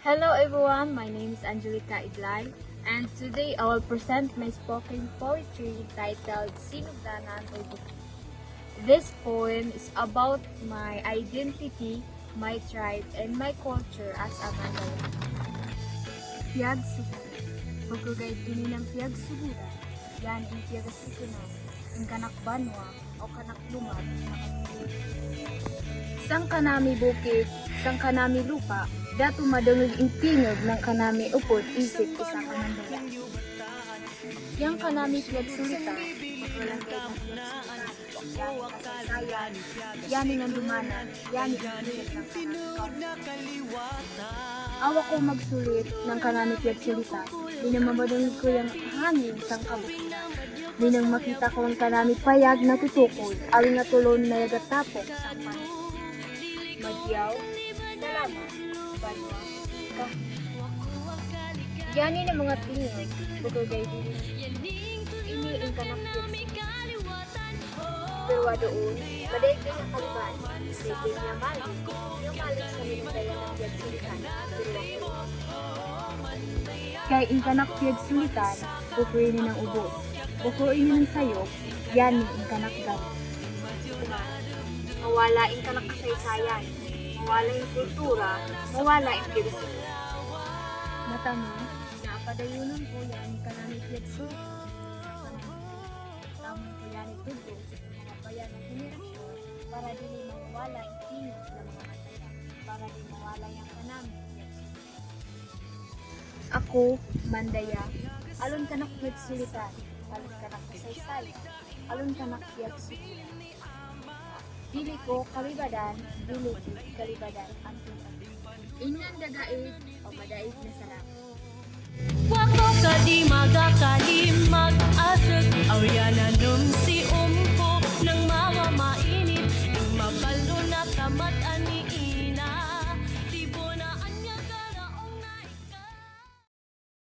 Hello everyone, my name is Angelica Idlay, and today I will present my spoken poetry titled Sinugdanan o Bukid. This poem is about my identity, my tribe, and my culture as a Mandaya. Piyag Sugura, pagkagay kini ng Piyag Sugura, yan ang Piyag Sugura, ang kanak banwa o kanak lumad. Sang kanami bukid, sang kanami lupa, dato madungog ang tingog ng kanami upod isip isa ka Mandaya. Yang kanami piyagsulita, magwalang kayo ng piyagsulita, yani kasaysayan, yani ng dumanan, yani ang tingog ng kanami. Awa ko magsulit ng kanami piyagsulita, di na mabadungog ko yung hangin sang kabukilan. Di nang makita ko ang kanami payag na tutukod, awing natulon na yagatapok sang panahon. Madyaw, salamat, banwa, yani ng mga tingog, bugagay dili. Ini ang kanakit. Pero doon, madaig din ang kaliban. Sige niya mali. Yung mali sa minutaya ng piyagsulitan. Pero kaya ang kanak piyagsulitan, bukuin ng ubos. Bukuin ng sayop, yani ang kanak gawin. Mawala ang kanak kasaysayan. Mawala yung kultura, mawala yung piyagsulitan. Matanong, napadayunan ko yan kanamit yagso. Tamang ko yan itubo sa mga bayan ng henerasyon para dili mawala ang tingog ng mga Mandaya, para di mawala yung kanamit yagso. Ako, Mandaya, alon ka nakpagsulitan, alon ka nakasaysayan, alon ka nakpagsulitan. Dili ko kalibadan, dili ko kalibadan ang tutan. Ingnan dagaid o madaig na sarap. Wako kadima